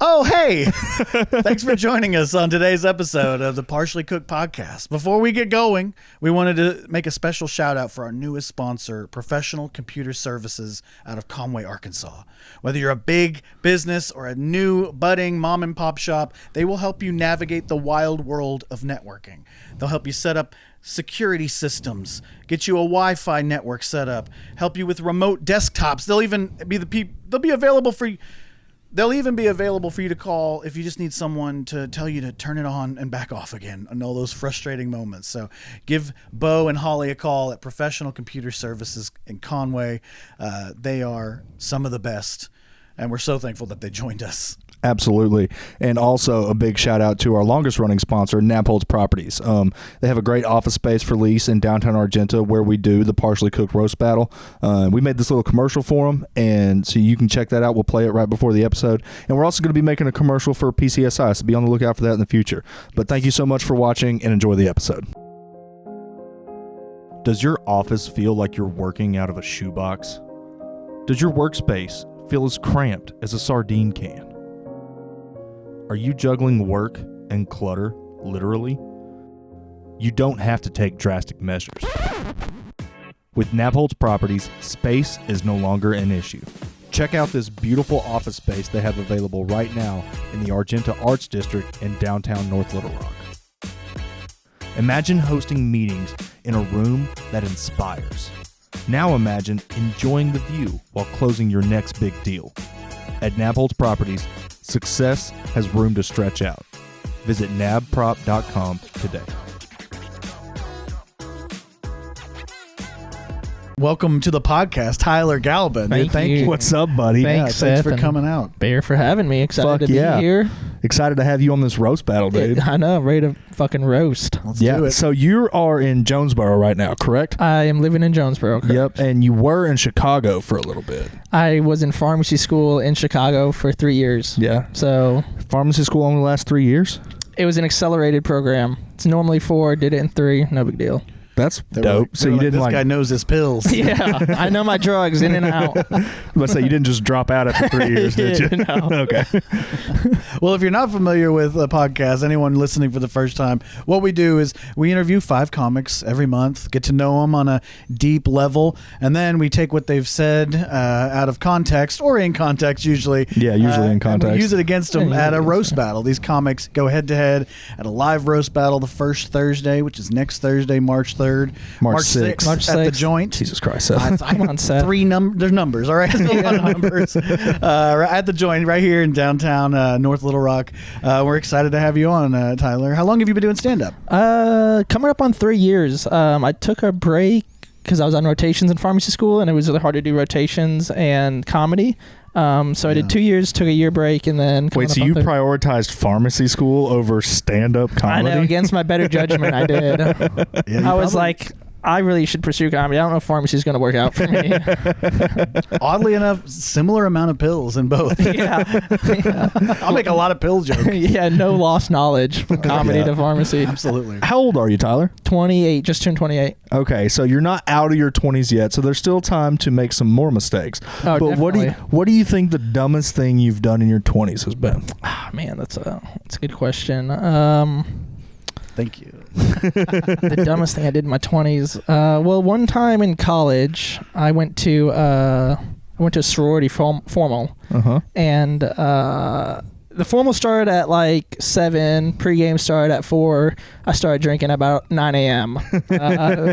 Oh, hey! Thanks for joining us on today's episode of the Partially Cooked Podcast. Before we get going, we wanted to make a special shout out for our newest sponsor, Professional Computer Services out of Conway, Arkansas. Whether you're a big business or a new budding mom and pop shop, they will help you navigate the wild world of networking. They'll help you set up security systems, get you a Wi-Fi network set up, help you with remote desktops. They'll even be available for you. They'll even be available for you to call if you just need someone to tell you to turn it on and back off again and all those frustrating moments. So give Bo and Holly a call at Professional Computer Services in Conway. They are some of the best, and we're so thankful that they joined us. Absolutely. And also a big shout out to our longest running sponsor, Napolds Properties. They have a great office space for lease in downtown Argenta where we do the Partially Cooked Roast Battle. We made this little commercial for them, and so you can check that out. We'll play it right before the episode. And we're also going to be making a commercial for PCSI, so be on the lookout for that in the future. But thank you so much for watching, and enjoy the episode. Does your office feel like you're working out of a shoebox? Does your workspace feel as cramped as a sardine can? Are you juggling work and clutter, literally? You don't have to take drastic measures. With Napolds Properties, space is no longer an issue. Check out this beautiful office space they have available right now in the Argenta Arts District in downtown North Little Rock. Imagine hosting meetings in a room that inspires. Now imagine enjoying the view while closing your next big deal. At Napolds Properties, success has room to stretch out. Visit nabprop.com today. Welcome to the podcast, Tyler Galban. Thank you. What's up, buddy? Thanks, Thanks Seth, for coming out. Bair for having me. Excited Fuck to be yeah. here. Excited to have you on this roast battle, dude. I know, ready to fucking roast. Let's do it. So you are in Jonesboro right now, correct? I am living in Jonesboro. Correct? Yep, and you were in Chicago for a little bit. I was in pharmacy school in Chicago for 3 years. Yeah. So Pharmacy school only lasts 3 years? it was an accelerated program. It's normally 4, did it in 3, no big deal. That's dope. So you didn't this guy knows his pills. Yeah, I know my drugs in and out. Let's say you didn't just drop out after 3 years, did you? No. Okay. Well, if you're not familiar with the podcast, anyone listening for the first time, what we do is we interview 5 comics every month, get to know them on a deep level, and then we take what they've said out of context or in context usually. Yeah, usually in context. And we use it against them at a roast battle. These comics go head to head at a live roast battle the first Thursday, which is next Thursday, March 3rd. March 6th. March at the 6th. Joint. Jesus Christ, Seth. Come on, Seth. There's numbers, all right? There's a lot of numbers. At the Joint, right here in downtown North Little Rock. We're excited to have you on, Tyler. How long have you been doing stand-up? Coming up on 3 years. I took a break because I was on rotations in pharmacy school, and it was really hard to do rotations and comedy. So I did 2 years, took a year break, and then... Wait, so you prioritized pharmacy school over stand-up comedy? I know, against my better judgment, I did. I was like, I really should pursue comedy. I don't know if pharmacy is going to work out for me. Oddly enough, similar amount of pills in both. Yeah. I'll make a lot of pill jokes. Yeah, no lost knowledge from comedy to pharmacy. Absolutely. How old are you, Tyler? 28, just turned 28. Okay, so you're not out of your 20s yet, so there's still time to make some more mistakes. Oh, but definitely. what do you think the dumbest thing you've done in your 20s has been? Man, that's a good question. Thank you. The dumbest thing I did in my 20s. Well, one time in college, I went to a sorority formal, and the formal started at like 7. Pregame started at 4. I started drinking about 9 a.m.,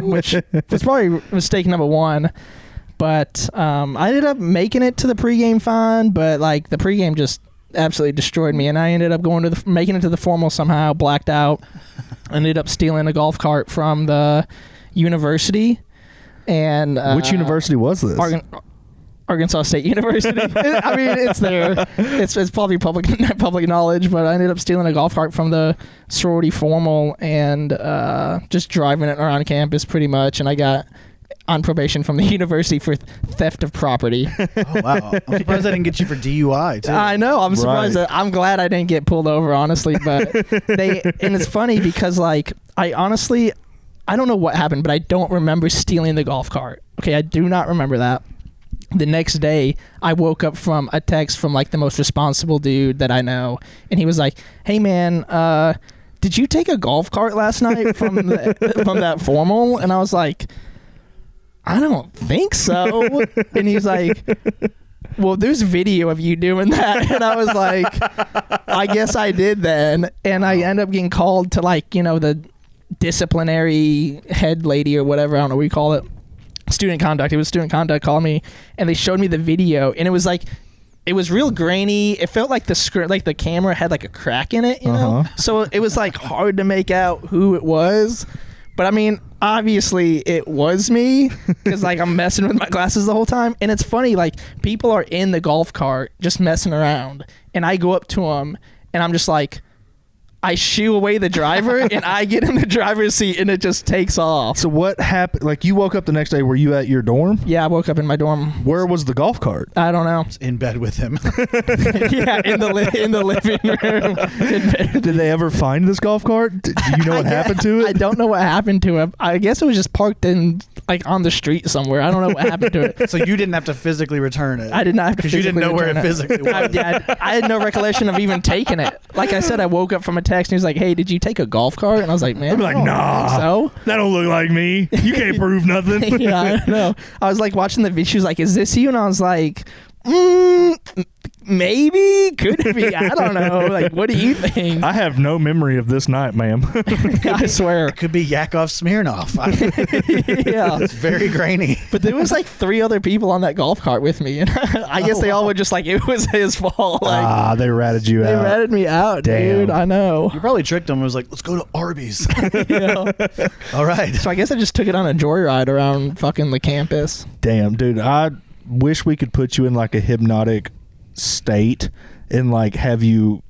which was probably mistake number 1. But I ended up making it to the pregame fine, but like the pregame just absolutely destroyed me, and I ended up making it to the formal somehow, blacked out. Ended up stealing a golf cart from the university. And which university was this? Arkansas State University. I mean, it's there. It's probably public knowledge, but I ended up stealing a golf cart from the sorority formal and just driving it around campus pretty much, and I got on probation from the university for theft of property. Oh, wow. I'm surprised I didn't get you for DUI, too. I know. I'm surprised. I'm glad I didn't get pulled over, honestly. But and it's funny because, like, I don't know what happened, but I don't remember stealing the golf cart. Okay, I do not remember that. the next day I woke up from a text from like the most responsible dude that I know, and he was like, "Hey man, did you take a golf cart last night from that formal?" And I was like, "I don't think so." And he's like, "Well, there's video of you doing that." And I was like, "I guess I did then." And I end up getting called to like, the disciplinary head lady or whatever, I don't know what you call it. Student conduct. It was student conduct called me, and they showed me the video, and it was like, it was real grainy. It felt like the camera had like a crack in it, know? So it was like hard to make out who it was. But I mean, obviously it was me, because like I'm messing with my glasses the whole time. And it's funny, like people are in the golf cart just messing around, and I go up to them and I'm just like, I shoo away the driver and I get in the driver's seat, and it just takes off. So what happened? Like, you woke up the next day, were you at your dorm? Yeah, I woke up in my dorm. Where was the golf cart? I don't know. In bed with him. Yeah, in the living room. Did they ever find this golf cart? Do you know what happened to it? I don't know what happened to it. I guess it was just parked in like on the street somewhere. I don't know what happened to it. So you didn't have to physically return it. I did not have to because you didn't know where it physically was. I had no recollection of even taking it. Like I said, I woke up from a text and he was like, "Hey, did you take a golf cart?" And I was like, "Man, I'd be like, nah, so that don't look like me. You can't prove nothing." Yeah, I don't know. I was like watching the video. She was like, "Is this you?" And I was like, maybe, could be. I don't know. Like, what do you think? I have no memory of this night, ma'am. I swear. It could be Yakov Smirnoff. Yeah. It's very grainy. But there was like 3 other people on that golf cart with me, and I guess they all were just like, it was his fault. Like, they ratted you out. They ratted me out, Damn. dude. I know. You probably tricked him and was like, let's go to Arby's. All right. So I guess I just took it on a joyride around fucking the campus. Damn, dude. I wish we could put you in like a hypnotic state and like have you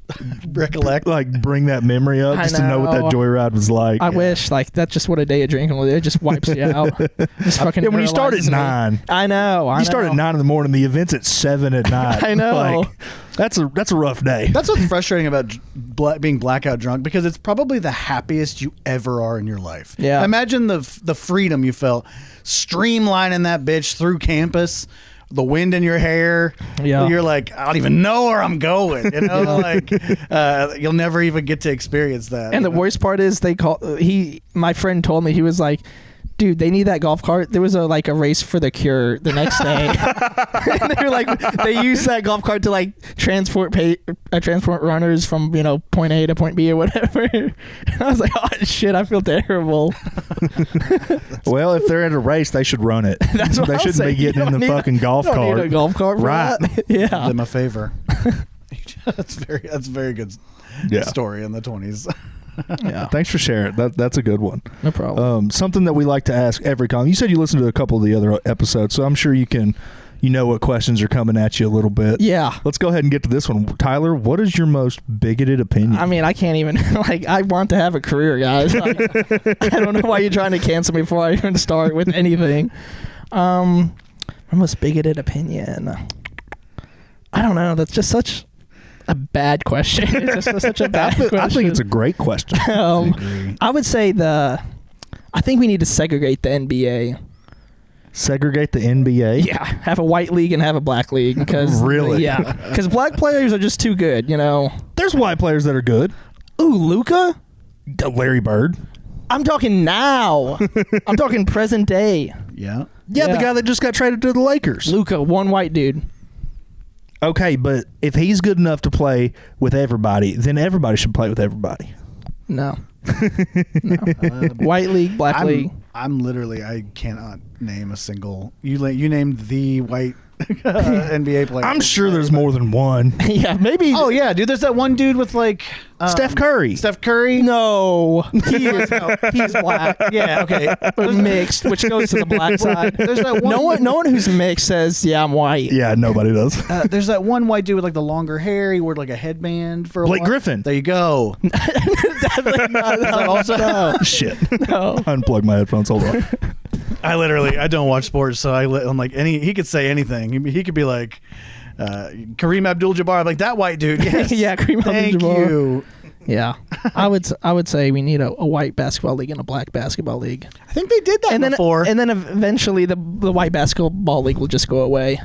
recollect, like bring that memory up just to know what that joyride was like. I wish, like, that's just what a day of drinking was. It just wipes you out. Just fucking. Yeah, when you start at 9, I know. You start at 9 in the morning. The event's at 7 at night. I know. Like, that's a rough day. That's what's frustrating about being blackout drunk, because it's probably the happiest you ever are in your life. Yeah. Imagine the freedom you felt streamlining that bitch through campus. The wind in your hair. Yeah. You're like, I don't even know where I'm going. You know, like you'll never even get to experience that. And the worst part is my friend told me, he was like, "Dude, they need that golf cart." There was a race for the cure the next day. And they were like, they used that golf cart to like transport runners from, point A to point B or whatever. And I was like, oh shit, I feel terrible. Well, if they're at a race, they should run it. That's what they shouldn't be getting in the fucking golf cart. You don't need a golf cart for right? that. Yeah, did them a favor. That's a very good story in the 20s. Yeah. Thanks for sharing. That's a good one. No problem. Something that we like to ask every con. You said you listened to a couple of the other episodes, so I'm sure you know what questions are coming at you a little bit. Yeah. Let's go ahead and get to this one. Tyler, what is your most bigoted opinion? I mean, I can't even, I want to have a career, guys. Like, I don't know why you're trying to cancel me before I even start with anything. My most bigoted opinion. I don't know. That's just such a bad question. It's just such a bad question. I think it's a great question. I would say I think we need to segregate the NBA. Segregate the NBA? Yeah, have a white league and have a black league. Because really? Yeah, because black players are just too good, There's white players that are good. Ooh, Luka? Larry Bird. I'm talking now. I'm talking present day. Yeah. Yeah, the guy that just got traded to the Lakers. Luka, one white dude. Okay, but if he's good enough to play with everybody, then everybody should play with everybody. No. White league, black league. I cannot name a single. You named the white NBA player. I'm sure there's more than one. Yeah, maybe. Oh yeah, dude. There's that one dude with like Steph Curry. Steph Curry. No, he's black. Yeah, okay. But mixed, which goes to the black side. There's that one. No one who's mixed says, "Yeah, I'm white." Yeah, nobody does. There's that one white dude with like the longer hair. He wore like a headband for a Blake while. Griffin. There you go. No. Shit. No. Unplug my headphones. Hold on. I don't watch sports, so I'm like he could say anything. He could be like Kareem Abdul-Jabbar. I'm like, that white dude. Yes. Yeah, Kareem Thank Abdul-Jabbar. you. Yeah, I would say we need a white basketball league and a black basketball league. I think they did that before. And then eventually the white basketball league will just go away.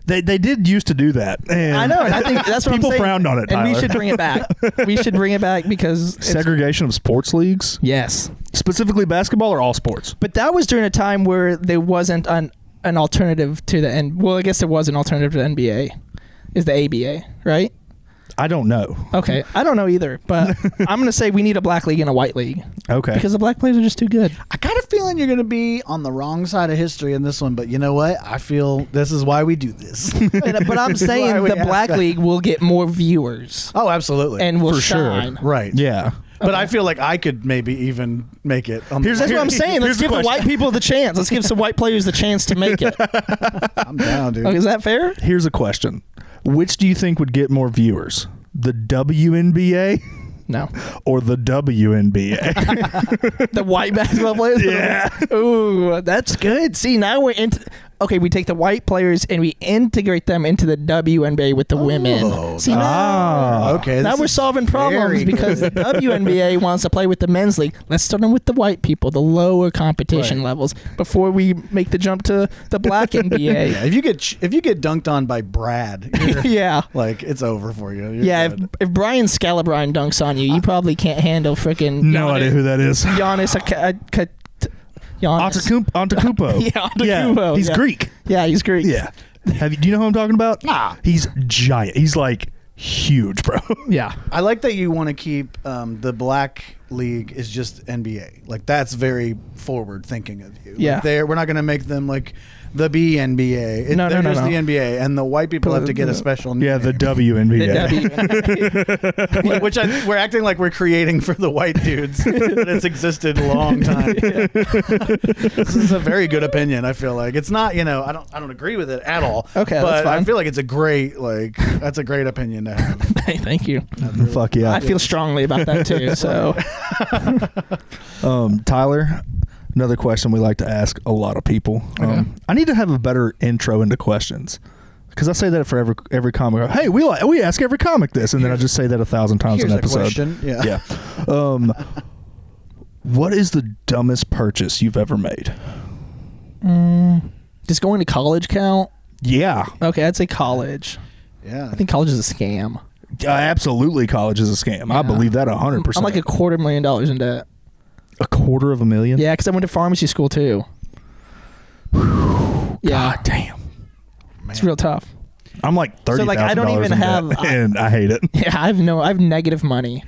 They did used to do that. And I know. And I think that's what people I'm saying. frowned on it, Tyler. And we should bring it back. We should bring it back because segregation of sports leagues. Yes, Specifically basketball or all sports. but that was during a time where there wasn't an alternative to the well, I guess there was an alternative to the NBA. Is the ABA, right? I don't know. Okay, I don't know either, but I'm gonna say we need a black league and a white league Okay. because the black players are just too good. I got a feeling you're going to be on the wrong side of history in this one, but you know what? I feel this is why we do this. But I'm saying we the asked black that. league will get more viewers Oh, absolutely. and will For sure. shine. right. Yeah. But I feel like I could maybe even make it. On the That's what I'm saying. Let's give the white people the chance. Let's give some white players the chance to make it. I'm down, dude. Is that fair? Here's a question. Which do you think would get more viewers? The WNBA No. or the WNBA? The white basketball players? Yeah. Ooh, that's good. See, now we're into... Okay, we take the white players and we integrate them into the WNBA with the women. See, Okay. now this we're is solving problems very because the WNBA wants to play with the men's league. Let's start them with the white people, the lower competition Right. levels, before we make the jump to the black NBA. Yeah, if you get dunked on by Brad, you're, Yeah. like it's over for you. You're Yeah, good. if Brian Scalabrine dunks on you, you probably can't handle freaking No idea who that is. Giannis. Antetokounmpo. Yeah, Antetokounmpo, He's yeah. Greek. Yeah, he's Greek. Yeah. Do you know who I'm talking about? Nah. He's giant. He's like huge, bro. Yeah. I like that you want to keep the black league is just NBA. Like that's very forward thinking of you. Yeah. Like, we're not going to make them like the BNBA. No, they're no, just no. the NBA, and the white people have to get a special name. Yeah, the WNBA. Which we're acting like we're creating for the white dudes, but it's existed a long time. This is a very good opinion. I feel like it's not. I don't agree with it at all. Okay, but that's fine. I feel like it's a great that's a great opinion to have. Hey, thank you. Fuck yeah. I feel strongly about that too. So Tyler, another question we like to ask a lot of people. I need to have a better intro into questions because I say that for every comic. Hey, we ask every comic this, and then I just say that 1,000 times Here's an a episode. question. Yeah. What is the dumbest purchase you've ever made? does going to college count? Yeah, Okay, I'd say college. Yeah. I think college is a scam. absolutely. College is a scam. I believe that 100%. I'm like $250,000 in debt. $250,000. Yeah, because I went to pharmacy school too. Yeah, God damn. it's real tough. I'm like $30,000 So, like, I don't even in have- debt, and I hate it. Yeah, I have negative money.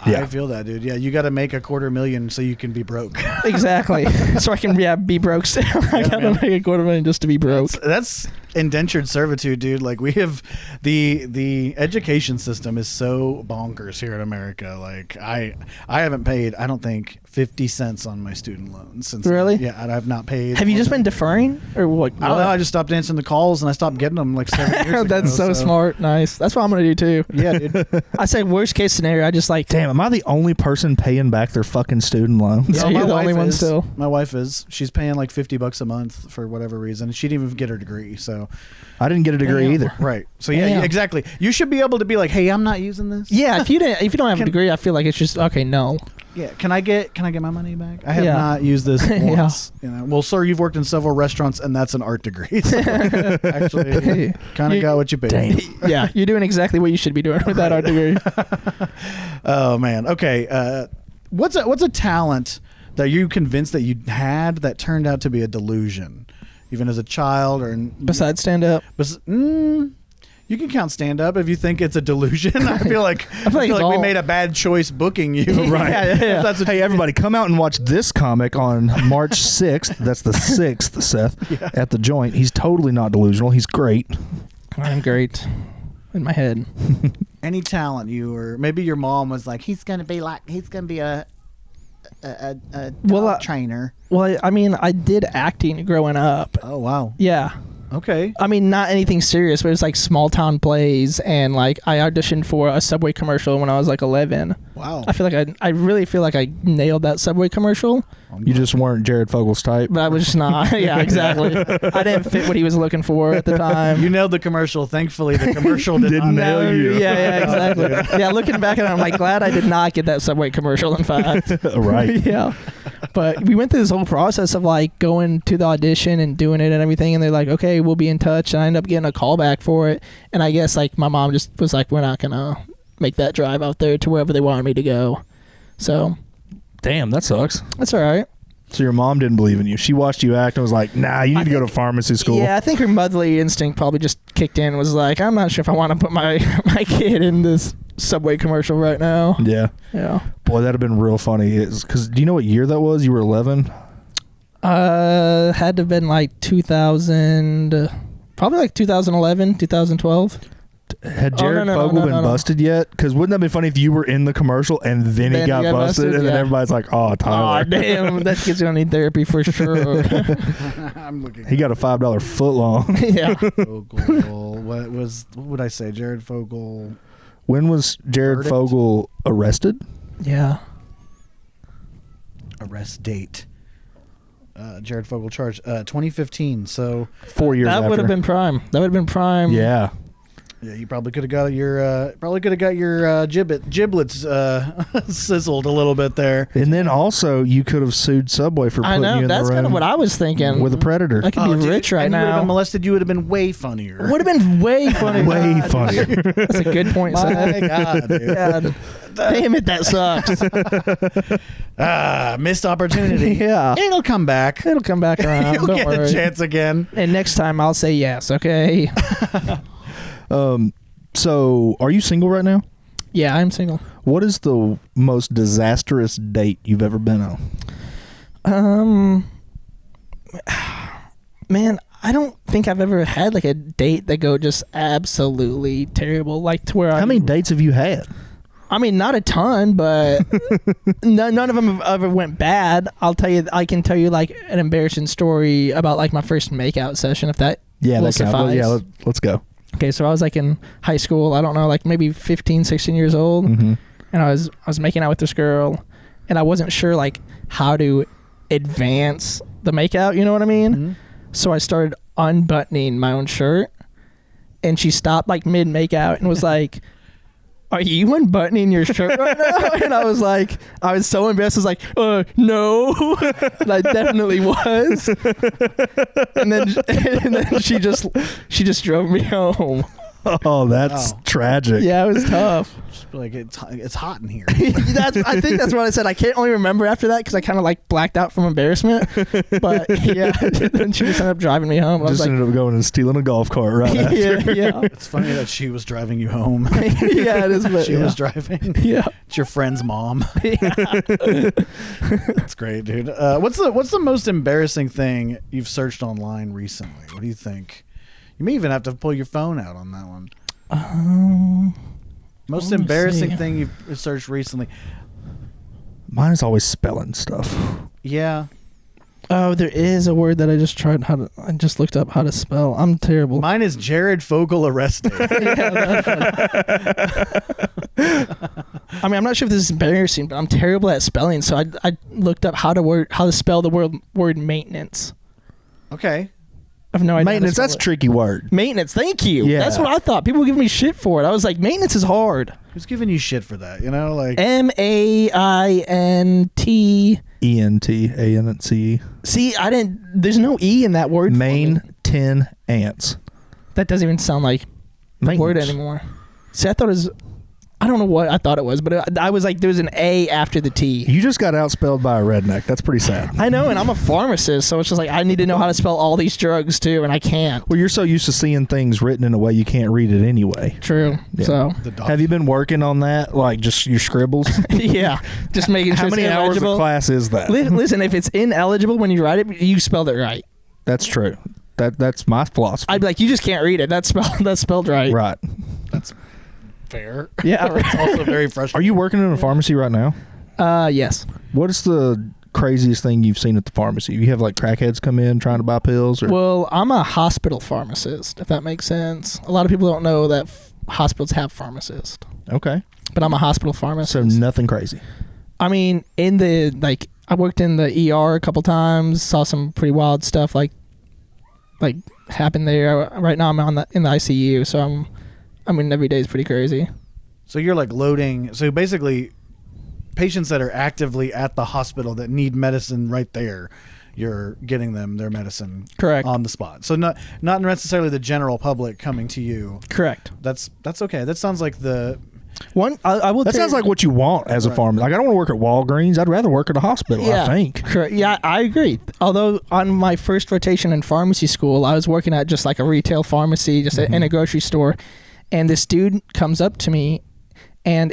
Yeah. I feel that, dude. Yeah, you got to make $250,000 so you can be broke. Exactly. So I can be broke still. I gotta man. make $250,000 just to be broke. That's indentured servitude, dude. Like we have the education system is so bonkers here in America. Like I haven't paid, I don't think 50 cents on my student loans since. Really? Yeah, and I've not paid. Have you just been deferring or what? I don't know. I just stopped answering the calls and I stopped getting them like 7 years ago. That's so smart. Nice. That's what I'm gonna do too. Yeah, dude. I say worst case scenario. I just like Damn, am I the only person paying back their fucking student loans? Yeah, you're my the only wife one is. still. My wife is. She's paying like $50 a month for whatever reason. She didn't even get her degree. So I didn't get a degree either. right. So yeah, Damn. exactly. You should be able to be like, hey, I'm not using this. Yeah, if you don't have a degree, I feel like it's just okay. No. Yeah, can I get my money back? I have Yeah. not used this Yeah. once. Well, sir, you've worked in several restaurants, and that's an art degree. So actually, kind of got what you paid. Damn. Yeah, you're doing exactly what you should be doing with that art degree. Oh man. Okay. What's a talent that you convinced that you had that turned out to be a delusion, even as a child or Besides stand up, you can count stand up if you think it's a delusion. I feel like like it's we all- made a bad choice booking you. Right. Yeah. If that's what Hey, everybody, come out and watch this comic on March 6th. That's the 6th, Seth, at the Joint. He's totally not delusional. He's great. I'm great in my head. any talent you or maybe your mom was like, he's gonna be a Well, dog trainer. Well, I mean, I did acting growing up. Oh wow. Yeah. Okay. I mean, not anything serious, but it was like small town plays, and like I auditioned for a Subway commercial when I was like 11. Wow. I feel like I really feel like I nailed that Subway commercial, You just weren't Jared Fogel's type. but I was just not. Yeah, exactly. I didn't fit what he was looking for at the time. You nailed the commercial. Thankfully, the commercial did not Didn't nail nail you. Yeah, exactly. Yeah, looking back at it, I'm like glad I did not get that Subway commercial. In fact, Right. yeah. But we went through this whole process of like going to the audition and doing it and everything, and they're like, okay, we'll be in touch. And I ended up getting a call back for it, and I guess like my mom just was like, we're not gonna make that drive out there to wherever they wanted me to go. So Damn, that sucks. that's all right. So your mom didn't believe in you. She watched you act and was like, nah, you need to go to pharmacy school. Yeah, I think her motherly instinct probably just kicked in and was like, I'm not sure if I want to put my kid in this Subway commercial right now. Yeah. Yeah. Boy, that'd have been real funny. Because do you know what year that was? You were 11? Had to have been like 2000, probably like 2011, 2012. Had Jared no, Fogle been busted yet? Because wouldn't that be funny if you were in the commercial and then he got busted and then yeah. everybody's like, oh, Tyler. Oh, damn. That kid's going to need therapy for sure. I'm looking. He got a $5 foot long. Yeah. Fogle. What would I say? Jared Fogle. When was Jared Verdict? Fogle arrested? Yeah. Arrest date. Jared Fogle charged 2015. So 4 years That after. would have been prime. That would have been prime. Yeah. yeah, you probably could have got your giblets sizzled a little bit there. And then also you could have sued Subway for I putting you know. in That's the kind of room what I was thinking. with a predator. I could be dude, rich right and you would have now. been molested. You would have been way funnier. Would have been way funnier. Way funnier. That's a good point, My Seth. God, dude. Yeah. Damn it, that sucks. Missed opportunity. Yeah. It'll come back. It'll come back around. You'll Don't get worry. a chance again. And next time I'll say yes, okay? So are you single right now? Yeah, I'm single. What is the most disastrous date you've ever been on? Man, I don't think I've ever had like a date that go just absolutely terrible. Like to where How many dates have you had? I mean, not a ton, but none of them have ever went bad. I can tell you like an embarrassing story about like my first makeout session, if that Yeah, will that counts. suffice. Yeah, let's go. Okay, so I was like in high school, I don't know, like maybe 15, 16 years old, Mm-hmm. and I was making out with this girl, and I wasn't sure like how to advance the makeout, you know what I mean? Mhm. So I started unbuttoning my own shirt, and she stopped like mid makeout and was like, are you unbuttoning your shirt right now? And I was so embarrassed. I was like, no. And I definitely was. And then she just drove me home. Oh, that's Wow. tragic. Yeah, it was tough. Just be like, it's hot in here. I think that's what I said. I can't only remember after that because I kind of like blacked out from embarrassment. But yeah, then she just ended up driving me home. I was Just ended up going and stealing a golf cart right after. yeah. It's funny that she was driving you home. Yeah, it is. But She was driving. Yeah. It's your friend's mom. Yeah. That's great, dude. What's the most embarrassing thing you've searched online recently? What do you think? You may even have to pull your phone out on that one. Most let me embarrassing see. thing you've searched recently? Mine is always spelling stuff. Yeah. Oh, there is a word that I just looked up how to spell. I'm terrible. Mine is Jared Fogle arrested. I mean, I'm not sure if this is embarrassing, but I'm terrible at spelling. So I looked up how to spell the word maintenance. Okay. I have no idea. Maintenance, that's a tricky word. Maintenance. Thank you. Yeah. That's what I thought. People were giving me shit for it. I was like, maintenance is hard. Who's giving you shit for that? You know, like MAINT. ENTANCE. See, there's no E in that word. for me. Main 10 ants. That doesn't even sound like the word Maintenance. anymore. See, I thought it was. I don't know what I thought it was, but I was like, there was an A after the T. You just got outspelled by a redneck. That's pretty sad. I know, and I'm a pharmacist, so it's just like I need to know how to spell all these drugs too, and I can't. Well, you're so used to seeing things written in a way you can't read it anyway. True. Yeah. So the dog. Have you been working on that? Like just your scribbles? yeah, just making sure How many it's hours of illegible. class is that? Listen, if it's ineligible when you write it, you spelled it right. That's true. That's my philosophy. I'd be like, you just can't read it. That's spelled right. Right. That's fair. Yeah. It's also very Are frustrating. you working in a pharmacy right now? Yes. What is the craziest thing you've seen at the pharmacy? You have like crackheads come in trying to buy pills? Or? Well, I'm a hospital pharmacist, if that makes sense. A lot of people don't know that hospitals have pharmacists. Okay. But I'm a hospital pharmacist. So nothing crazy. I mean, I worked in the ER a couple times, saw some pretty wild stuff like happen there. Right now I'm in the ICU, so every day is pretty crazy. So you're like loading. So basically, patients that are actively at the hospital that need medicine right there, you're getting them their medicine Correct. on the spot. So not necessarily the general public coming to you. Correct. That's okay. That sounds like the one. I will. That sounds like what you want as a pharmacist. Like, I don't want to work at Walgreens. I'd rather work at a hospital. Yeah, I think. Correct. Yeah, I agree. Although on my first rotation in pharmacy school, I was working at just like a retail pharmacy, just in a grocery store, and this dude comes up to me, and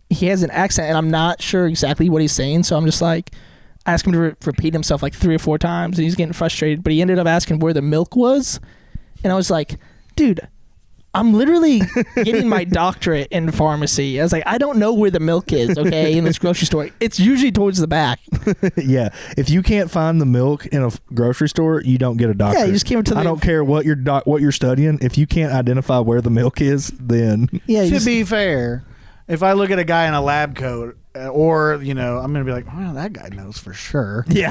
he has an accent, and I'm not sure exactly what he's saying, so I'm just like, ask him to repeat himself like 3 or 4 times, and he's getting frustrated, but he ended up asking where the milk was, and I was like, dude, I'm literally getting my doctorate in pharmacy. I was like, I don't know where the milk is, okay, in this grocery store. It's usually towards the back. Yeah. If you can't find the milk in a grocery store, you don't get a doctorate. Yeah, you just came to the... I don't care what you're studying. If you can't identify where the milk is, then... Yeah, to be fair, if I look at a guy in a lab coat, or, I'm going to be like, well, that guy knows for sure. Yeah.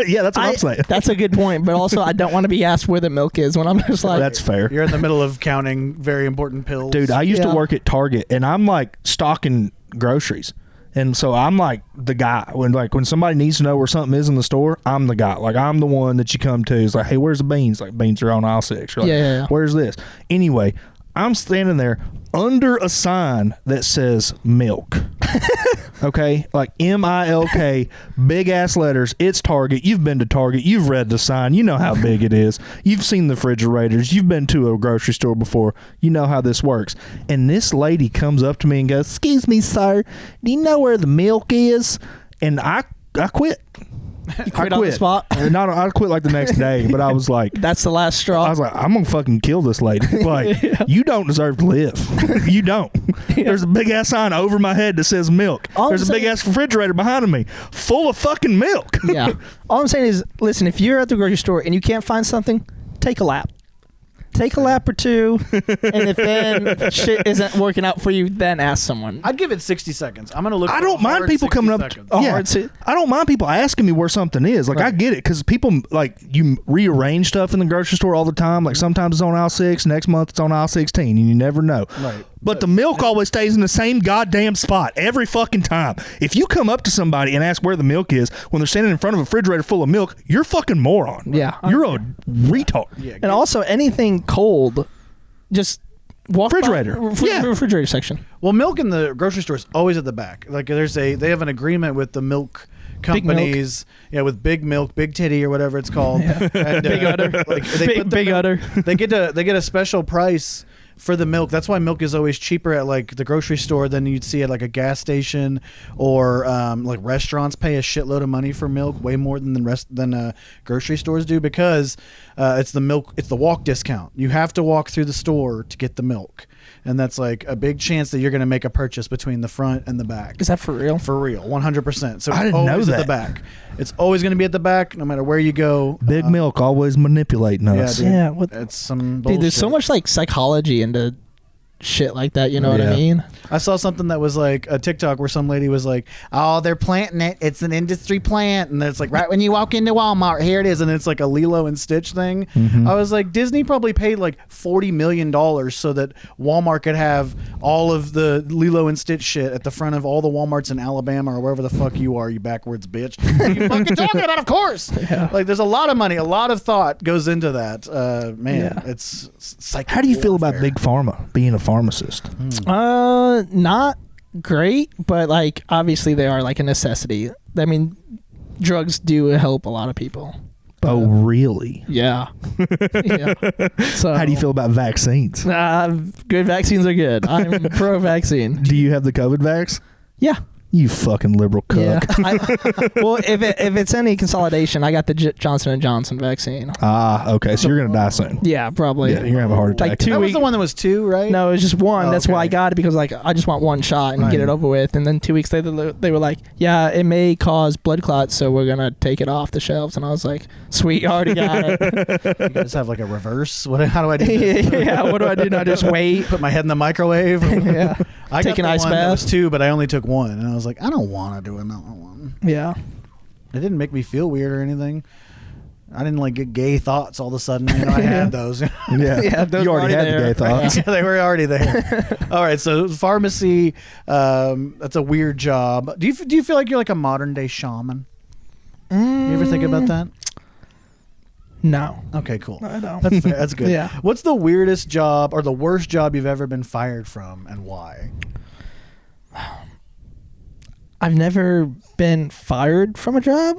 Yeah, that's what I'm saying. That's a good point, but also I don't want to be asked where the milk is when I'm just like... That's fair. You're in the middle of counting very important pills. Dude, I used to work at Target, and I'm like stocking groceries. And so I'm like the guy when somebody needs to know where something is in the store, I'm the guy. Like, I'm the one that you come to. It's like, hey, where's the beans? Like, beans are on aisle 6. You're like, yeah. Where's this? Anyway, I'm standing there under a sign that says milk. Okay, like MILK, big ass letters. It's Target. You've been to Target. You've read the sign. You know how big it is. You've seen the refrigerators. You've been to a grocery store before. You know how this works. And this lady comes up to me and goes, "Excuse me, sir. Do you know where the milk is?" And I quit. You quit on the spot? I quit like the next day, but I was like... That's the last straw. I was like, I'm going to fucking kill this lady. Like, you don't deserve to live. You don't. Yeah. There's a big-ass sign over my head that says milk. There's a big-ass refrigerator behind me full of fucking milk. Yeah. All I'm saying is, listen, if you're at the grocery store and you can't find something, take a lap. Take a lap or two, and if then shit isn't working out for you, then ask someone. I'd give it 60 seconds. I'm going to look. I don't mind people coming up. I don't mind people asking me where something is. Like, I get it, because people, like, you rearrange stuff in the grocery store all the time. Like, sometimes it's on aisle 6, next month it's on aisle 16, and you never know. Right. But the milk always stays in the same goddamn spot every fucking time. If you come up to somebody and ask where the milk is when they're standing in front of a refrigerator full of milk, you're a fucking moron. Yeah. You're a retard. Yeah, and also, anything cold, just walk refrigerator. Refrigerator section. Well, milk in the grocery store is always at the back. Like, they have an agreement with the milk companies, with Big Milk, Big Titty, or whatever it's called. Yeah. And, Big Udder. Like, Big Udder. They get a special price for the milk. That's why milk is always cheaper at like the grocery store than you'd see at like a gas station, or like restaurants pay a shitload of money for milk, way more than grocery stores do, because it's the walk discount. You have to walk through the store to get the milk, and that's like a big chance that you're going to make a purchase between the front and the back. Is that for real? For real, 100%. So I it's didn't know always that. at the back. It's always going to be at the back, no matter where you go. Big Milk always manipulating us. Yeah, dude. It's some bullshit. Dude, there's so much like psychology into shit like that, you know what I mean? I saw something that was like a TikTok where some lady was like, "Oh, they're planting it. It's an industry plant." And it's like, right when you walk into Walmart, here it is. And it's like a Lilo and Stitch thing. Mm-hmm. I was like, Disney probably paid like $40 million so that Walmart could have all of the Lilo and Stitch shit at the front of all the Walmarts in Alabama or wherever the fuck you are, you backwards bitch. What are you fucking talking about? Of course. Yeah. Like, there's a lot of money, a lot of thought goes into that. It's psychic. How do you feel about Big Pharma being a pharmacist? Not great, but like obviously they are like a necessity. I mean, drugs do help a lot of people. But, oh, really? Yeah. Yeah. So, how do you feel about vaccines? Good vaccines are good. I'm pro vaccine. Do you have the COVID vax? Yeah. You fucking liberal Yeah. cuck. Well, if it's any consolidation, I got the Johnson & Johnson vaccine. Okay. So you're going to die soon. Yeah, probably. Yeah, you're going to have a heart attack. Like 2 That was weeks. the one that was 2, right? No, it was just one. Oh, That's why I okay. got it, because like I just want one shot and get it over with. And then 2 weeks later, they were like, "Yeah, it may cause blood clots, so we're gonna take it off the shelves." And I was like, "Sweet, I already got it." You guys have like a reverse? How do I do this? Yeah, what do I do now? Just wait. Put my head in the microwave? Yeah, I Take got an the ice one that bath. was 2, but I only took 1. And I was like, I don't want to do another one. yeah. It didn't make me feel weird or anything. I didn't like get gay thoughts all of a sudden. I had those. Yeah. Yeah, those You were already had already the gay there. thoughts. Yeah, they were already there. All right, so pharmacy, that's a weird job. Do you feel like you're like a modern day shaman? You ever think about that? No, Okay, cool. I don't. That's fair. That's good. Yeah. What's the weirdest job or the worst job you've ever been fired from, and why? I've never been fired from a job.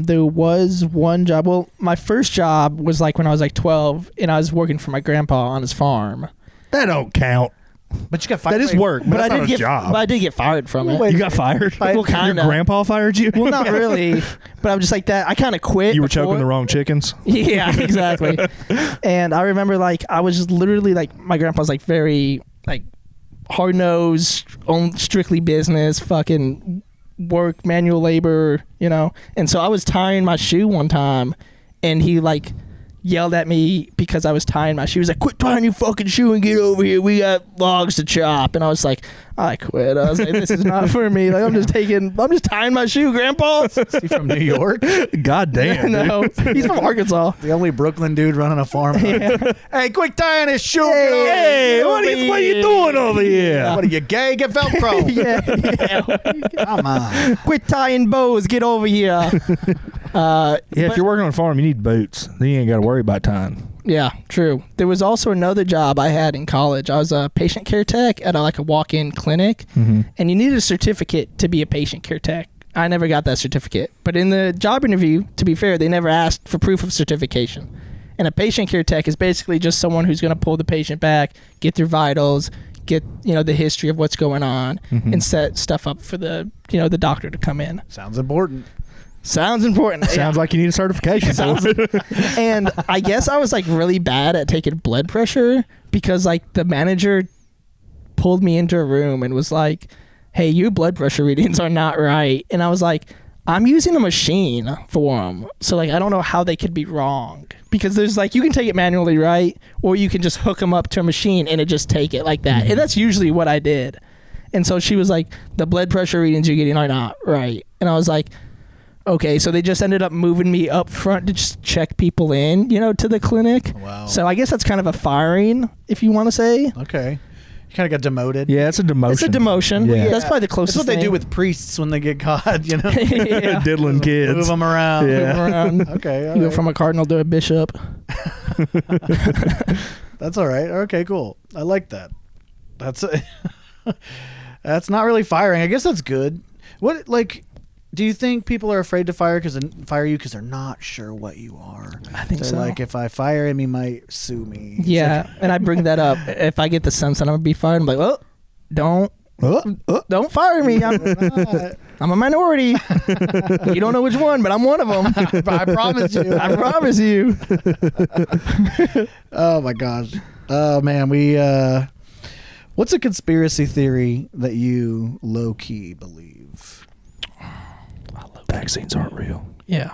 There was one job. Well, my first job was like when I was like 12, and I was working for my grandpa on his farm. That don't count. But you got fired. That is work, but that's not a job. But I did get fired from it. You got fired? Well, kinda. Your grandpa fired you? Well, not really, but I'm just like that. I kind of quit. You were before- choking the wrong chickens? Yeah, exactly. And I remember like I was just literally like my grandpa's like very like hard nosed, strictly business, fucking work, manual labor, And so I was tying my shoe one time, and he like yelled at me because I was tying my shoe. He was like, "Quit tying your fucking shoe and get over here. We got logs to chop." And I was like, I quit. I was like, this is not for me. Like I'm just tying my shoe, Grandpa. Is he from New York? God damn. No, he's from Arkansas. The only Brooklyn dude running a farm. Hey, quick tying his shoe. Hey, what are you doing over here? What are you, gay? Get Velcro. Yeah. Come on. Quit tying bows. Get over here. Yeah, if you're working on a farm, you need boots. Then you ain't got to worry about tying. Yeah, true. There was also another job I had in college. I was a patient care tech at like a walk-in clinic, and you needed a certificate to be a patient care tech. I never got that certificate. But in the job interview, to be fair, they never asked for proof of certification. And a patient care tech is basically just someone who's going to pull the patient back, get their vitals, get the history of what's going on, and set stuff up for the the doctor to come in. Sounds important. Sounds important. Sounds like you need a certification. And I guess I was like really bad at taking blood pressure because like the manager pulled me into a room and was like, "Hey, your blood pressure readings are not right." And I was like, "I'm using a machine for them. So like I don't know how they could be wrong." Because there's like you can take it manually, right? Or you can just hook them up to a machine and it just take it like that. And that's usually what I did. And so she was like, "The blood pressure readings you're getting are not right." And I was like, okay, so they just ended up moving me up front to just check people in, to the clinic. Wow. So I guess that's kind of a firing, if you want to say. Okay. You kind of got demoted. Yeah, it's a demotion. It's a demotion. Yeah. That's probably the closest That's what they do thing. with priests when they get caught, Yeah. Diddling kids. Move them around. Yeah. Move around. Okay. all You go right. from a cardinal to a bishop. That's all right. Okay, cool. I like that. That's not really firing. I guess that's good. What do you think people are afraid to fire you because they're not sure what you are? I think They're so. like, if I fire him, he might sue me. It's Yeah, and I bring that up. If I get the sense that I'm going to be fired, I'm like, oh, don't fire me. I'm a minority. You don't know which one, but I'm one of them. I promise you. I promise you. Oh my gosh. Oh man, what's a conspiracy theory that you low key believe? Vaccines aren't real. Yeah.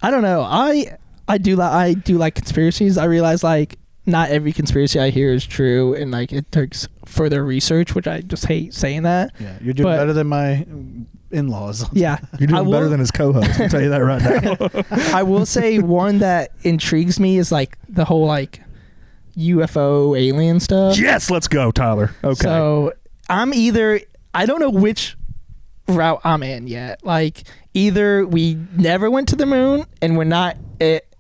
I don't know. I do like conspiracies. I realize like not every conspiracy I hear is true, and like it takes further research, which I just hate saying that. Yeah, you're doing better than my in-laws. Yeah, You're doing better than his co-host. I'll tell you that right now. I will say one that intrigues me is like the whole like UFO alien stuff. Yes, let's go, Tyler. Okay. So I don't know which route I'm in yet. Like either we never went to the moon and we're not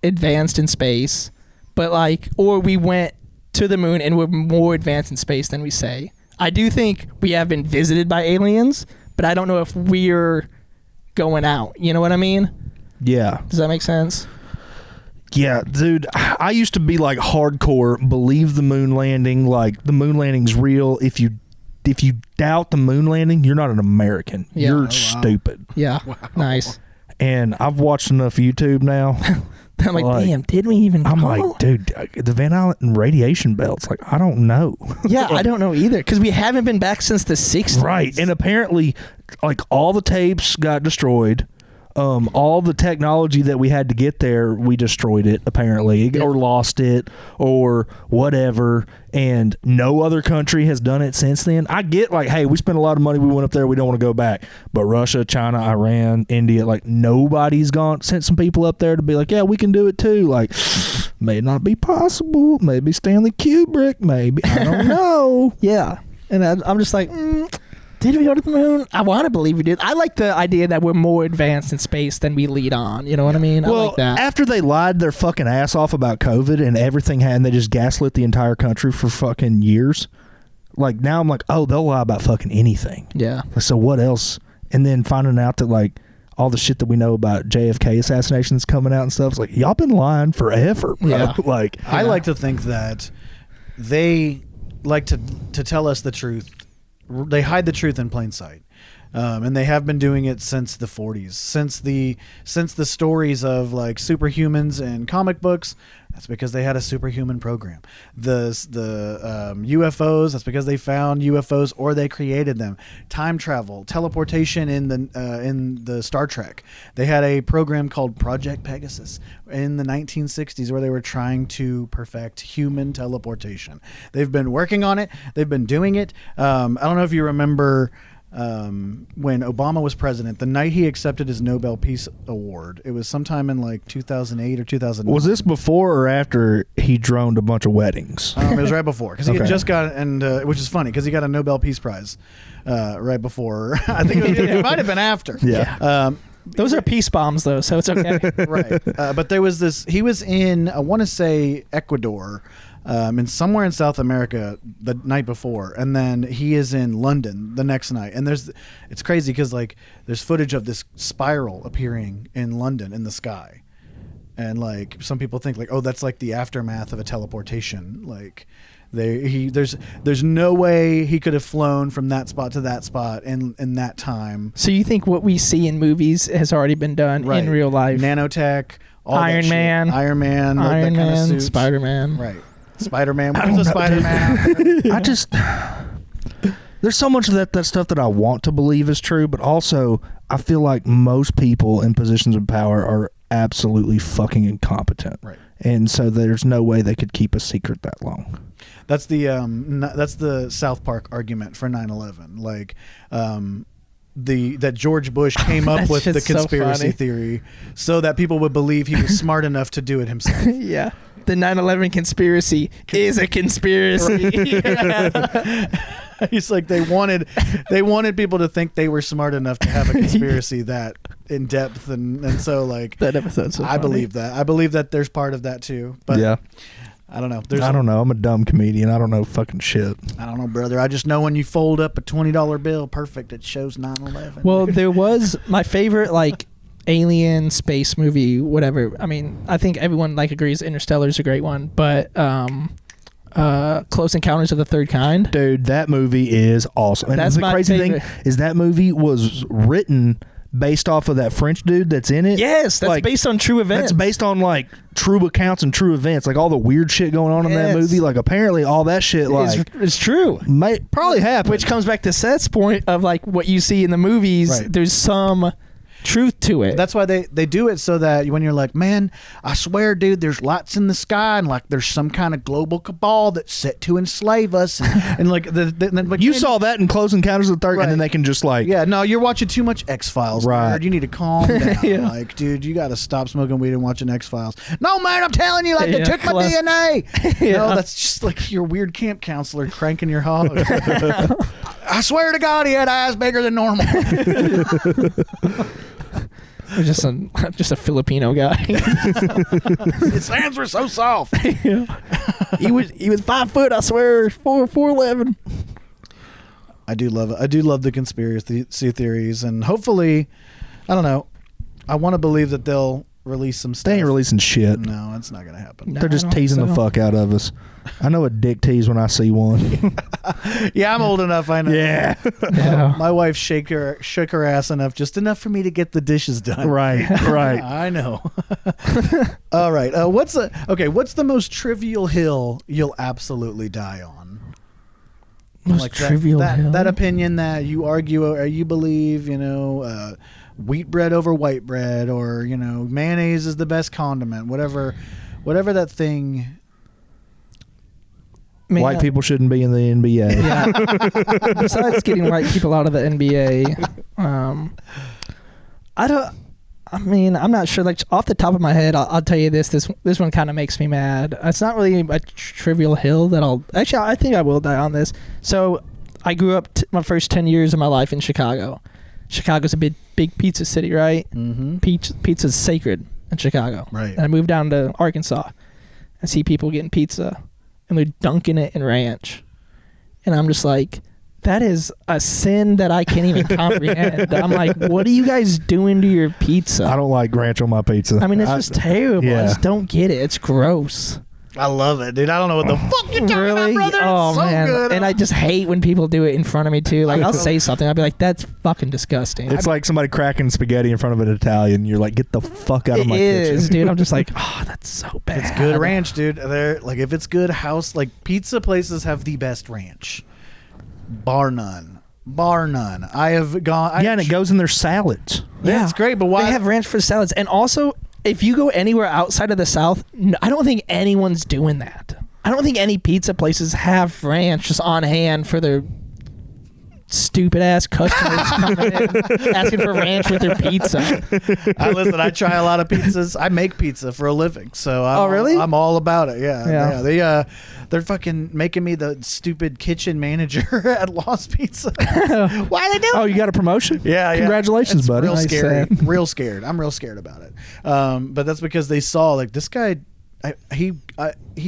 advanced in space, but like, or we went to the moon and we're more advanced in space than we say. I do think we have been visited by aliens, but I don't know if we're going out. You know what I mean? Yeah. Does that make sense? Yeah, dude, I used to be like hardcore, believe the moon landing, like the moon landing's real. If you doubt the moon landing, you're not an American. Yeah. You're Oh, wow. stupid. Yeah. Wow. Nice. And I've watched enough YouTube now. I'm like, damn, did we even I'm call? like, dude, the Van Allen radiation belts, like, I don't know. Yeah, I don't know either, because we haven't been back since the 60s. Right. And apparently, like, all the tapes got destroyed. All the technology that we had to get there, we destroyed it, apparently, or lost it, or whatever. And no other country has done it since then. I get, like, hey, we spent a lot of money. We went up there. We don't want to go back. But Russia, China, Iran, India, like, nobody's sent some people up there to be like, yeah, we can do it too. Like, may not be possible. Maybe Stanley Kubrick. Maybe. I don't know. Yeah. And I'm just like, did we go to the moon? I want to believe we did. I like the idea that we're more advanced in space than we lead on. You know what I mean? Well, I like that. after they lied their fucking ass off about COVID and everything and they just gaslit the entire country for fucking years, like, now I'm like, oh, they'll lie about fucking anything. Yeah. So what else? And then finding out that, like, all the shit that we know about JFK assassinations coming out and stuff, it's like, y'all been lying forever, bro. Yeah. Like, I like to think that they like to tell us the truth. They hide the truth in plain sight, and they have been doing it since the 40s, since the stories of like superhumans in comic books. That's because they had a superhuman program. The UFOs. That's because they found UFOs or they created them. Time travel, teleportation in the Star Trek. They had a program called Project Pegasus in the 1960s where they were trying to perfect human teleportation. They've been working on it. They've been doing it. I don't know if you remember. When Obama was president, the night he accepted his Nobel Peace Award, it was sometime in like 2008 or 2009. was this before or after he droned a bunch of weddings? It was right before, because he had Okay. just got, and which is funny because he got a Nobel Peace Prize right before. I think it might have been after. Yeah. Those are peace bombs, though, so it's okay. Right. But there was this. He was in, I want to say, Ecuador. And somewhere in South America the night before, and then he is in London the next night. And it's crazy because like there's footage of this spiral appearing in London in the sky, and like some people think like, oh, that's like the aftermath of a teleportation. Like there's no way he could have flown from that spot to that spot in that time. So you think what we see in movies has already been done Right. in real life? Nanotech, all that Iron shit. Man. Iron Man, that Iron kind of Man, suits. Spider-Man. Right. Spider-Man. I don't What's a know, Spider-Man? I just there's so much of that stuff that I want to believe is true, but also I feel like most people in positions of power are absolutely fucking incompetent. Right. And so there's no way they could keep a secret that long. That's the South Park argument for 9/11. Like that George Bush came up with the just so conspiracy funny. theory so that people would believe he was smart enough to do it himself. Yeah. The 9/11 conspiracy is a conspiracy. He's like they wanted people to think they were smart enough to have a conspiracy that in depth and so like That episode's so I funny. believe that. I believe that there's part of that too. But yeah. I don't know. I don't know. I'm a dumb comedian. I don't know fucking shit. I don't know, brother. I just know when you fold up a $20 bill, perfect, it shows 9/11. Well, there was my favorite like alien space movie, whatever. I mean, I think everyone like agrees Interstellar is a great one, but Close Encounters of the Third Kind. Dude, that movie is awesome. And That's the my crazy favorite. thing is that movie was written based off of that French dude that's in it. Yes, that's Like, based on true events. That's based on like true accounts and true events, like all the weird shit going on in that Yes. movie. Like apparently all that shit like It's true. probably happened. Which comes back to Seth's point of like what you see in the movies. Right. There's some truth to it. That's why they do it so that when you're like, man, I swear, dude, there's lights in the sky and like there's some kind of global cabal that's set to enslave us and like like, you man, saw that in Close Encounters of the Third, Right. and then they can just like Yeah, no, you're watching too much X-Files, Right. nerd. You need to calm down. Yeah. Like, dude, you got to stop smoking weed and watching X-Files. No, man, I'm telling you, like, they Yeah, took my class- DNA. Yeah. No, that's just like your weird camp counselor cranking your hog. I swear to God, he had eyes bigger than normal. just a Filipino guy. His hands were so soft. Yeah. He was 5 foot. I swear, 4'11". I do love it. I do love the conspiracy theories, and hopefully, I don't know. I want to believe that they'll release some stuff. They ain't releasing shit. No, it's not gonna happen. No, They're just I don't teasing think the so. fuck out of us. I know a dick tease when I see one. Yeah, I'm old enough. I know. Yeah. Yeah. My wife shook her ass just enough for me to get the dishes done. Right. I know. All right. What's the most trivial hill you'll absolutely die on? Most trivial hill? that opinion that you argue or you believe, wheat bread over white bread, or mayonnaise is the best condiment. Whatever that thing. Man, White people shouldn't be in the NBA. Yeah. Besides getting white people out of the NBA, I'm not sure. Like off the top of my head, I'll tell you this one kind of makes me mad. It's not really a trivial hill that I think I will die on this. So I grew up my first 10 years of my life in Chicago. Chicago's a big pizza city, right? Mm-hmm. Pizza's sacred in Chicago. Right. And I moved down to Arkansas. I see people getting pizza and they're dunking it in ranch. And I'm just like, that is a sin that I can't even comprehend. I'm like, what are you guys doing to your pizza? I don't like ranch on my pizza. I mean, it's just terrible. yeah. I just don't get it. It's gross. I love it, dude. I don't know what the fuck you're talking Really? about, brother. Oh, It's so man. good. And I just hate when people do it in front of me, too. Like, I'll say something. I'll be like, that's fucking disgusting. It's like somebody cracking spaghetti in front of an Italian. You're like, get the fuck out of my It is, kitchen. dude. I'm just like, oh, that's so bad. It's good ranch, dude. They're like, if it's good house, like pizza places have the best ranch, bar none. I have gone. Yeah, and it goes in their salads. Yeah, it's great, but why? They have ranch for salads. And also, if you go anywhere outside of the South, I don't think anyone's doing that. I don't think any pizza places have ranch just on hand for their stupid ass customers coming in asking for ranch with their pizza. I try a lot of pizzas. I make pizza for a living, so really? I'm all about it. Yeah. They're fucking making me the stupid kitchen manager at Lost Pizza. Why are they doing? Oh, you got a promotion? Yeah. Congratulations, It's buddy. Real Nice scary. set. Real scared. I'm real scared about it. But that's because they saw like this guy. He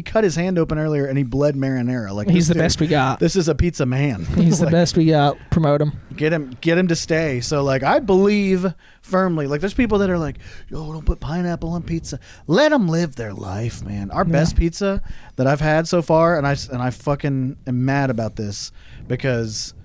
cut his hand open earlier and he bled marinara. Like He's this the best we got. This is a pizza man. He's the best we got. Promote him. Get him to stay. So like I believe firmly. Like there's people that are like, yo, don't put pineapple on pizza. Let them live their life, man. Our best pizza that I've had so far, and I fucking am mad about this because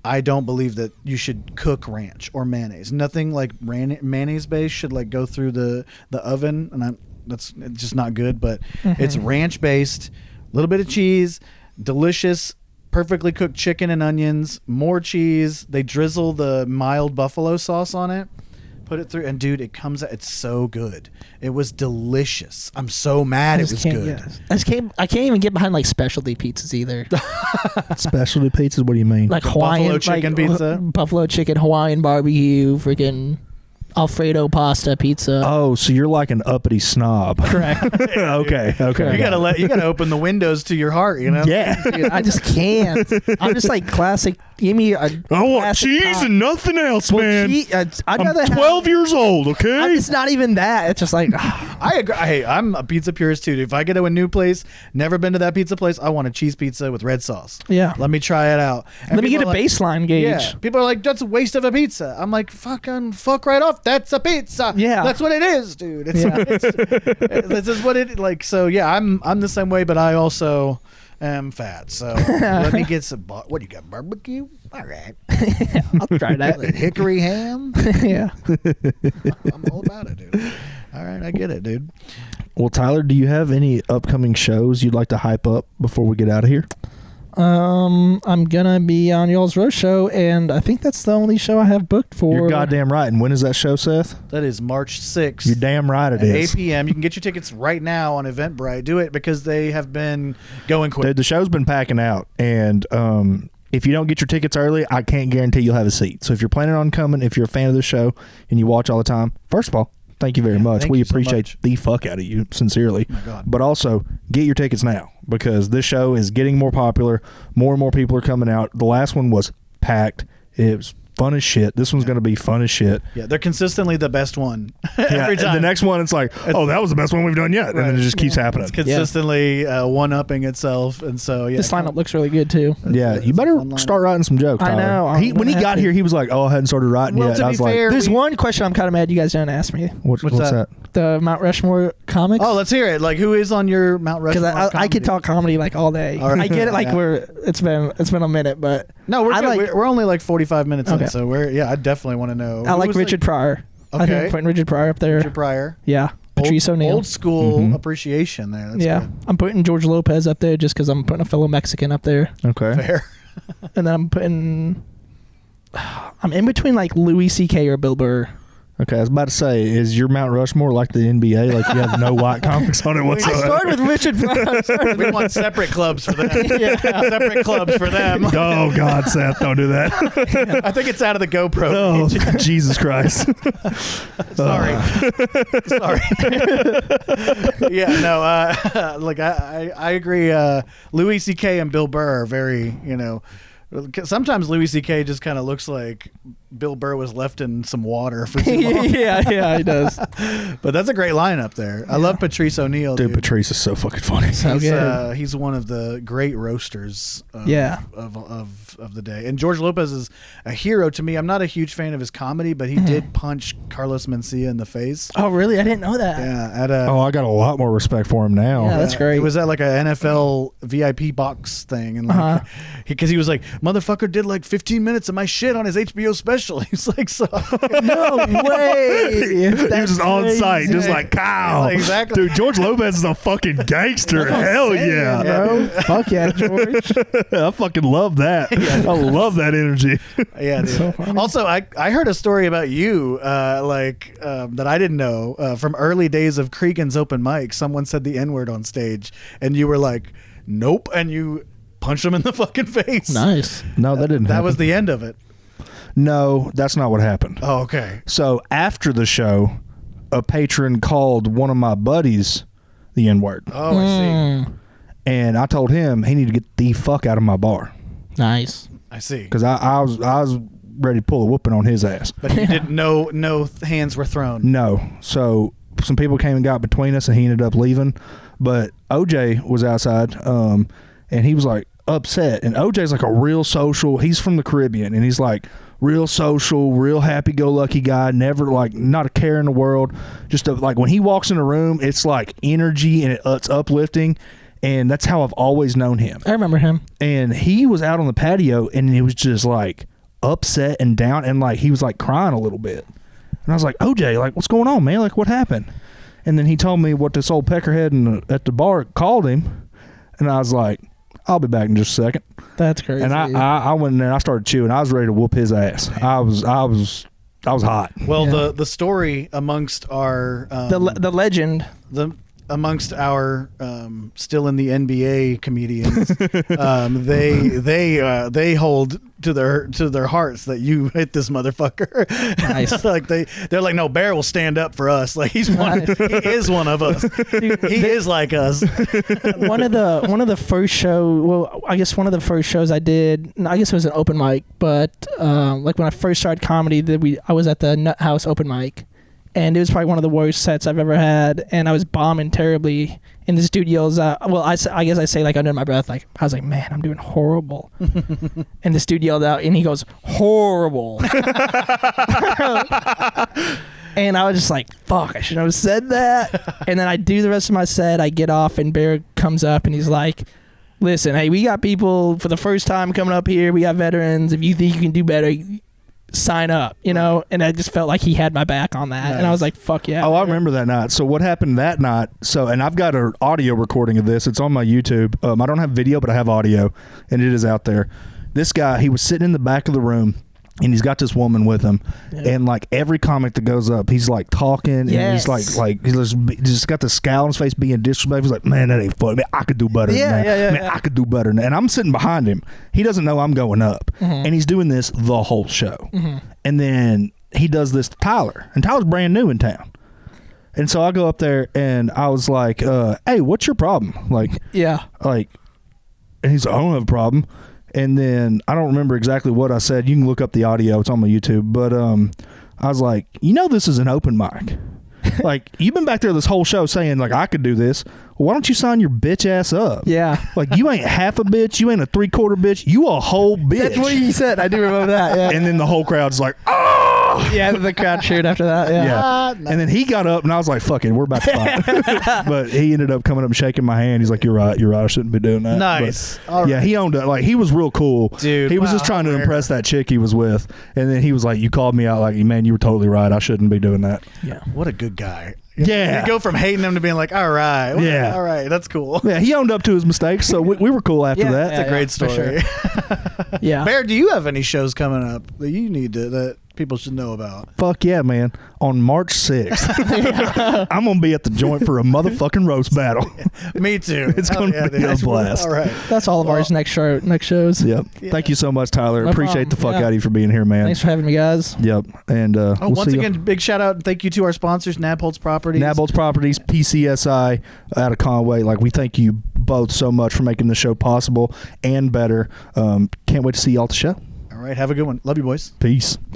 I don't believe that you should cook ranch or mayonnaise. Nothing like mayonnaise base should like go through the oven, and that's just not good. But it's ranch based, a little bit of cheese, delicious, perfectly cooked chicken and onions, more cheese. They drizzle the mild buffalo sauce on it, put it through, and dude, it comes out. It's so good. It was delicious. I'm so mad it was good. I can't even get behind like specialty pizzas either. Specialty pizzas? What do you mean? Like Hawaiian buffalo chicken pizza? buffalo chicken, Hawaiian barbecue, freaking Alfredo pasta pizza. Oh, so you're like an uppity snob. Correct. Okay. You gotta open the windows to your heart, you know. Yeah. Dude, I just can't. I'm just like classic. Give me a. I want classic cheese pop. and nothing else, Well, man. I'd I'm rather 12 years old, okay? It's not even that. It's just like I agree. Hey, I'm a pizza purist too. If I get to a new place, never been to that pizza place, I want a cheese pizza with red sauce. Yeah. Let me try it out. And let me get people a are like, baseline gauge. Yeah. People are like, that's a waste of a pizza. I'm like, fuck right off. That's a pizza. Yeah. That's what it is, dude. Yeah. This is what it like. So yeah, I'm the same way, but I also am fat. So let me get some. What do you got? Barbecue? All right. I'll try that. Hickory ham? Yeah. I'm all about it, dude. All right, I get it, dude. Well, Tyler, do you have any upcoming shows you'd like to hype up before we get out of here? I'm gonna be on y'all's roast show, and I think that's the only show I have booked for. You're goddamn right. And when is that show, Seth? That is March 6th. You're damn right it at is. 8 p.m. You can get your tickets right now on Eventbrite. Do it because they have been going quick. Dude, the show's been packing out, and if you don't get your tickets early, I can't guarantee you'll have a seat. So if you're planning on coming, if you're a fan of the show and you watch all the time, first of all, thank you very much. thank We you so appreciate much. the fuck out of you, sincerely. Oh my God. But also, get your tickets now because this show is getting more popular. More and more people are coming out. The last one was packed. It was fun as shit. This one's going to be fun as shit. Yeah, they're consistently the best one Yeah, every time. the next one, it's like, oh, that was the best one we've done yet. And then it just keeps happening. It's consistently one-upping itself, and so yeah. This lineup looks really good too. Yeah, it's you a better fun lineup. start writing some jokes, I Tyler. know. I'm When he gonna got have here, to. he was like, oh, I hadn't started writing Well, yet. to I be was like, fair, There's one question I'm kind of mad you guys didn't ask me. what's that? talk the Mount Rushmore comics? Oh, let's hear it. Like, who is on your Mount Rushmore? Because I could talk comedy like all day. All right. I get it. Like Yeah. it's been a minute, but No, we're good. like- We're only like 45 minutes in, Okay. so I definitely want to know. I Who like was, Richard Pryor. I think Okay. I'm putting Richard Pryor up there. Richard Pryor. Yeah, Patrice O'Neal. Old school Mhm. appreciation there. That's Yeah, good. I'm putting George Lopez up there just because I'm putting a fellow Mexican up there, Okay. Fair. and then I'm putting. I'm in between like Louis C.K. or Bill Burr. Okay, I was about to say, is your Mount Rushmore like the NBA? Like you have no white comics on it I whatsoever? started with Richard Pryor. We want separate clubs for them. Yeah. Separate clubs for them. Oh God, Seth, don't do that. I think it's out of the GoPro. Oh Jesus Christ! Sorry. Sorry. Yeah, no, like I agree. Louis C.K. and Bill Burr are very, sometimes Louis C.K. just kind of looks like Bill Burr was left in some water for too long. yeah, he does. But that's a great lineup there. I love Patrice O'Neal. Dude, Patrice is so fucking funny. So good. He's one of the great roasters of the day. And George Lopez is a hero to me. I'm not a huge fan of his comedy, but he did punch Carlos Mencia in the face. Oh, really? I didn't know that. Yeah, Oh, I got a lot more respect for him now. Yeah, that's great. It was at like a NFL VIP box thing, and like because he was like, motherfucker did like 15 minutes of my shit on his HBO special. He's like, so No way. He was just on site, just like Kyle. Yeah, exactly. Dude, George Lopez is a fucking gangster. Hell yeah. bro. Fuck yeah, George. I fucking love that. I love that energy. Yeah, dude. So funny. Also, I heard a story about you, that I didn't know from early days of Cregan's open mic. Someone said the N-word on stage, and you were like, "Nope," and you punched him in the fucking face. Nice. No, that didn't That happen. was the end of it. No, that's not what happened. Oh, okay. So after the show, a patron called one of my buddies the N-word. Oh, I see. And I told him he needed to get the fuck out of my bar. Nice. I see. Because I was ready to pull a whooping on his ass. But he didn't know. No hands were thrown. No. So some people came and got between us, and he ended up leaving. But OJ was outside, and he was like upset. And OJ's like a real social. He's from the Caribbean, and he's like real social, real happy-go-lucky guy. Never like not a care in the world. Just like when he walks in a room, it's like energy and it's uplifting. And that's how I've always known him. I remember him. And he was out on the patio, and he was just like upset and down, and like he was like crying a little bit. And I was like, OJ, like, what's going on, man? Like, what happened? And then he told me what this old peckerhead at the bar called him, and I was like, I'll be back in just a second. That's crazy. And I went in there and I started chewing. I was ready to whoop his ass. I was hot. Well, Yeah. the story amongst our the legend. amongst our still in the NBA comedians, they hold to their hearts that you hit this motherfucker. Nice. Like they're like, no, Bair will stand up for us. Like he's one. Nice. He is one of us. He is like us. one of the first show. Well, I guess one of the first shows I did. I guess it was an open mic, but like when I first started comedy, I was at the Nut House open mic, and it was probably one of the worst sets I've ever had, and I was bombing terribly. And this dude yells out, I guess I say like under my breath, like I was like, man, I'm doing horrible. And this dude yelled out, and he goes, horrible. And I was just like, fuck, I shouldn't have said that. And then I do the rest of my set. I get off, and Bair comes up, and he's like, listen, hey, we got people for the first time coming up here. We got veterans. If you think you can do better, sign up, And I just felt like he had my back on that. Nice. And I was like, fuck yeah. Oh, I remember that night. So what happened that night, and I've got an audio recording of this. It's on my YouTube. I don't have video, but I have audio, and it is out there. This guy, he was sitting in the back of the room, and he's got this woman with him, and like every comic that goes up, he's like talking, yes. and he's like he's just got the scowl on his face, being disrespectful. He's like, man, that ain't funny. Man, I could do better than that. Man, I could do better than that. And I'm sitting behind him. He doesn't know I'm going up, and he's doing this the whole show. And then he does this to Tyler, and Tyler's brand new in town. And so I go up there, and I was like, hey, what's your problem? Like, and he's like, I don't have a problem. And then I don't remember exactly what I said. You can look up the audio. It's on my YouTube. But I was like, this is an open mic. Like, you've been back there this whole show saying, like, I could do this. Well, why don't you sign your bitch ass up? Yeah. Like, you ain't half a bitch. You ain't a 3/4 bitch. You a whole bitch. That's what he said. I do remember that. Yeah. And then the whole crowd's like, oh! Yeah, the crowd cheered after that. Yeah. Yeah. And then he got up, and I was like, fuck it, we're about to fight. But he ended up coming up and shaking my hand. He's like, you're right, I shouldn't be doing that. Nice. But, yeah, he owned it. Like, he was real cool. Dude, he was just trying to impress that chick he was with. And then he was like, you called me out like, man, you were totally right. I shouldn't be doing that. Yeah. What a good guy. Yeah. You go from hating him to being like, all right. Well, Yeah. all right. That's cool. Yeah, he owned up to his mistakes, so we were cool after that. That's a great for story. sure. Yeah. Bear, do you have any shows coming up that you need to, that people should know about? Fuck yeah, man. On March 6th, I'm going to be at the joint for a motherfucking roast battle. Me too. It's going to be a blast. All right. That's all of ours next shows. Yep. Yeah. Thank you so much, Tyler. No Appreciate problem. the fuck Yeah. out of you for being here, man. Thanks for having me, guys. Yep. And we'll Once see you. again, big shout out and thank you to our sponsors, Nabholz Properties. Nabholz Properties, PCSI out of Conway. Like, we thank you both so much for making the show possible and better. Can't wait to see y'all at the show. All right. Have a good one. Love you, boys. Peace.